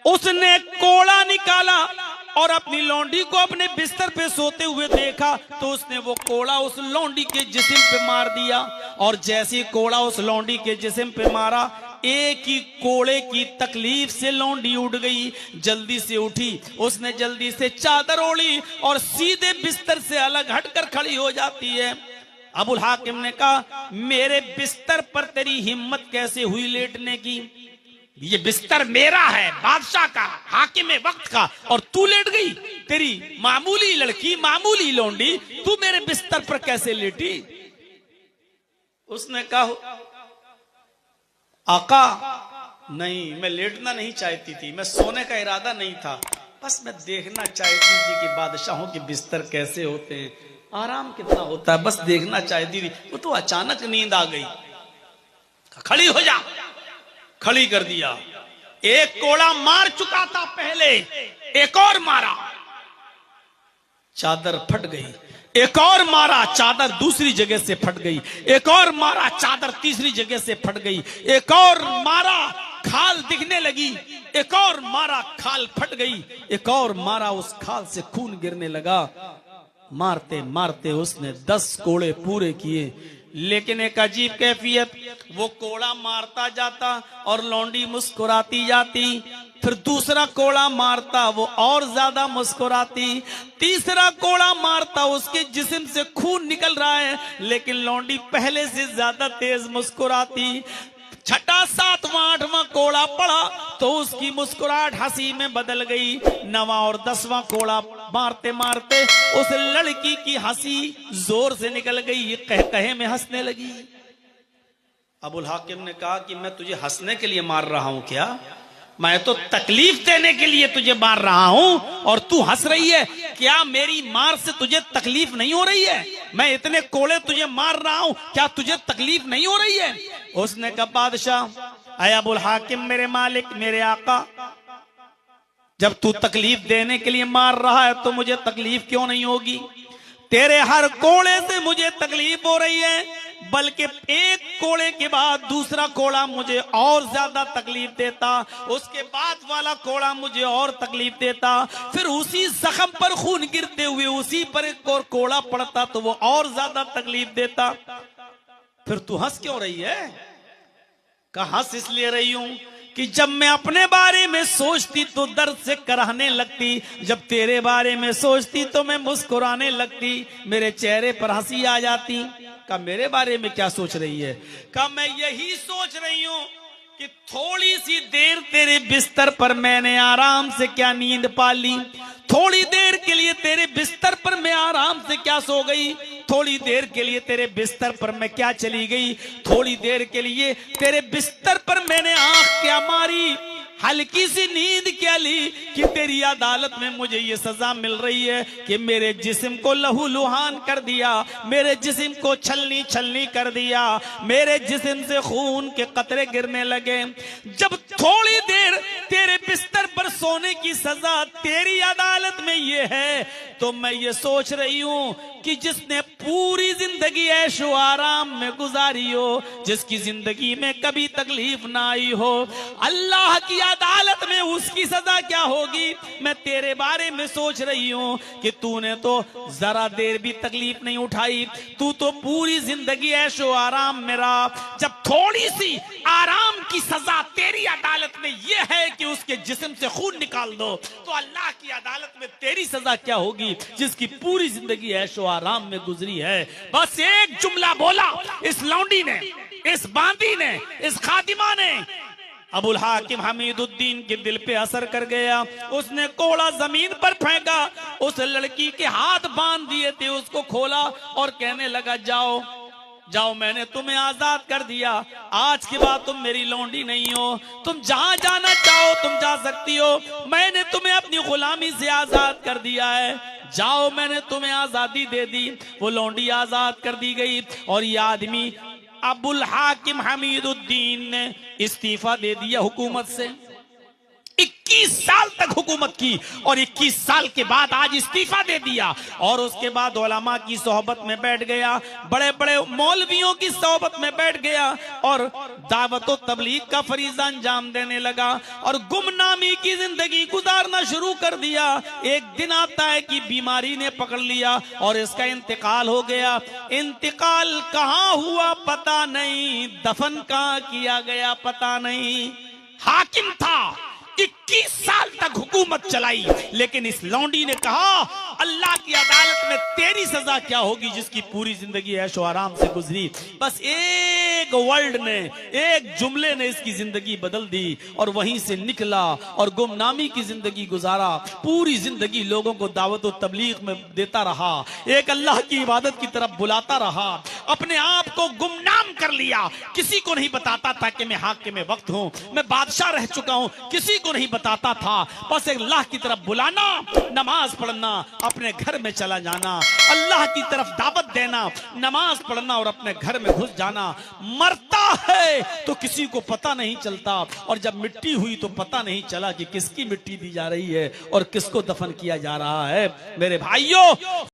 उसने कोड़ा निकाला और अपनी लौंडी को अपने बिस्तर पे सोते हुए देखा तो उसने वो कोड़ा उस लौंडी के जिस्म पे मार दिया। और जैसे कोड़ा उस लौंडी के जिस्म पे मारा, एक ही कोड़े की तकलीफ से लौंडी उठ गई। जल्दी से उठी, उसने जल्दी से चादर ओढ़ी और सीधे बिस्तर से अलग हटकर खड़ी हो जाती है। अबुल हाकिम ने कहा, मेरे बिस्तर पर तेरी हिम्मत कैसे हुई लेटने की? ये बिस्तर मेरा है, बादशाह का, हाकिम वक्त का, और तू लेट गई? तेरी मामूली लड़की, मामूली लौंडी, तू मेरे बिस्तर पर कैसे लेटी? उसने कहा, आका नहीं, मैं लेटना नहीं चाहती थी, मैं सोने का इरादा नहीं था, बस मैं देखना चाहती थी कि बादशाहों के बिस्तर कैसे होते हैं, आराम कितना होता है, बस देखना चाहती थी। वो तो अचानक नींद आ गई। खड़ी हो जा, खड़ी कर दिया। एक कोड़ा मार चुका था पहले, एक और मारा, चादर फट गई। एक और मारा, चादर दूसरी जगह से फट गई। एक और मारा, चादर तीसरी जगह से फट गई। एक और मारा, खाल दिखने लगी। एक और मारा, खाल फट गई। एक और मारा, उस खाल से खून गिरने लगा। मारते मारते उसने 10 कोड़े पूरे किए। लेकिन एक अजीब कैफियत, वो कोड़ा मारता जाता और लौंडी मुस्कुराती जाती। फिर दूसरा कोड़ा मारता, वो और ज्यादा मुस्कुराती। तीसरा कोड़ा मारता, उसके जिस्म से खून निकल रहा है, लेकिन लौंडी पहले से ज्यादा तेज मुस्कुराती। छठा, 7वां, 8वां कोड़ा पड़ा तो उसकी मुस्कुराहट हंसी में बदल गई। 9वां और 10वां कोड़ा मारते मारते उस लड़की की हंसी जोर से निकल गई, ये कह कहे में हंसने लगी। अबुल हाकिम ने कहा कि मैं तुझे हंसने के लिए मार रहा हूं क्या? मैं तो तकलीफ देने के लिए तुझे मार रहा हूं और तू हंस रही है। क्या मेरी मार से तुझे तकलीफ नहीं हो रही है? मैं इतने कोड़े तुझे मार रहा हूं, क्या तुझे तकलीफ नहीं हो रही है? उसने कहा, बादशाह, अय अबुल हाकिम, मेरे मालिक, मेरे आका, जब तू तकलीफ देने के लिए मार रहा है तो मुझे तकलीफ क्यों नहीं होगी? तेरे हर कोड़े से मुझे तकलीफ हो रही है, बल्कि एक कोड़े के बाद दूसरा कोड़ा मुझे और ज्यादा तकलीफ देता, उसके बाद वाला कोड़ा मुझे और तकलीफ देता, फिर उसी जख्म पर खून गिरते हुए उसी पर एक और कोड़ा पड़ता तो वो और ज्यादा तकलीफ देता। फिर तू हंस क्यों रही है? कहा, हंस इसलिए रही हूं कि जब मैं अपने बारे में सोचती तो दर्द से कराहने लगती, जब तेरे बारे में सोचती तो मैं मुस्कुराने लगती, मेरे चेहरे पर हंसी आ जाती। का मेरे बारे में क्या सोच रही है? का मैं यही सोच रही हूं कि थोड़ी सी देर तेरे बिस्तर पर मैंने आराम से क्या नींद पा ली, थोड़ी देर के लिए तेरे बिस्तर पर मैं आराम से क्या सो गई, थोड़ी देर के लिए तेरे बिस्तर पर मैं क्या चली गई, थोड़ी देर के लिए तेरे बिस्तर पर मैंने आंख क्या मारी, हल्की सी नींद क्या ली कि तेरी अदालत में मुझे ये सजा मिल रही है कि मेरे जिस्म को लहू लुहान कर दिया, मेरे जिस्म को छलनी छलनी कर दिया, मेरे जिस्म से खून के कतरे गिरने लगे। जब थोड़ी देर तेरे बिस्तर पर सोने की सजा तेरी अदालत में ये है तो मैं ये सोच रही हूं कि जिसने पूरी जिंदगी ऐशो आराम में गुजारी हो, जिसकी जिंदगी में कभी तकलीफ ना आई हो, अल्लाह की अदालत में उसकी सजा क्या होगी। मैं तेरे बारे में सोच रही हूं कि तूने तो जरा देर भी तकलीफ नहीं उठाई, तू तो पूरी जिंदगी ऐशो आराम में रहा। जब थोड़ी सी आराम की सजा तेरी अदालत में यह है कि उसके जिस्म से खून निकाल दो, तो अल्लाह की अदालत में तेरी सजा क्या होगी जिसकी पूरी जिंदगी ऐशो आराम में गुजरी है। बस एक जुमला बोला इस लौंडी ने, इस बांदी ने, इस खादिमा ने, अबुल हाकिम हमीदुद्दीन के दिल पे असर कर गया। उसने कोड़ा जमीन पर फेंका, उस लड़की के हाथ बांध दिए थे, उसको खोला और कहने लगा, जाओ जाओ, मैंने तुम्हें आजाद कर दिया, आज के बाद तुम मेरी लौंडी नहीं हो, तुम जहां जाना चाहो तुम जा सकती हो, मैंने तुम्हें अपनी गुलामी से आजाद कर दिया है, जाओ, मैंने तुम्हें आजादी दे दी। वो लौंडी आजाद कर दी गई और ये आदमी अबुल हाकिम हमीदुद्दीन ने इस्तीफा दे दिया हुकूमत से। 21 21 साल तक हुकूमत की और 21 साल के बाद आज इस्तीफा दे दिया और उसके बाद उलमा की सोहबत में बैठ गया, बड़े बड़े मौलवियों की सोहबत में बैठ गया और दावत व तबलीग का फरीजा अंजाम देने लगा और गुमनामी की जिंदगी गुजारना शुरू कर दिया। एक दिन आता है कि बीमारी ने पकड़ लिया और इसका इंतकाल हो गया। इंतकाल कहां हुआ पता नहीं, दफन कहां किया गया पता नहीं। हाकिम था, 21 साल तक हुकूमत चलाई, लेकिन इस लौंडी ने कहा अल्लाह की अदालत में तेरी सजा क्या होगी जिसकी पूरी जिंदगी ऐशो आराम से गुजरी। बस एक वर्ड ने, एक जुमले ने इसकी जिंदगी बदल दी और वहीं से निकला और गुमनामी की जिंदगी गुजारा। पूरी जिंदगी लोगों को दावत और तबलीग में देता रहा, एक अल्लाह की इबादत की तरफ बुलाता रहा, अपने आप को गुमनाम कर लिया। किसी को नहीं बताता था कि मैं हाकिम वक्त हूं, मैं बादशाह रह चुका हूं, किसी को नहीं बताता था। बस एक अल्लाह की तरफ बुलाना, नमाज पढ़ना, अपने घर में चला जाना, अल्लाह की तरफ दावत देना, नमाज पढ़ना और अपने घर में घुस जाना। मरता है तो किसी को पता नहीं चलता और जब मिट्टी हुई तो पता नहीं चला कि किसकी मिट्टी दी जा रही है और किसको दफन किया जा रहा है। मेरे भाइयों,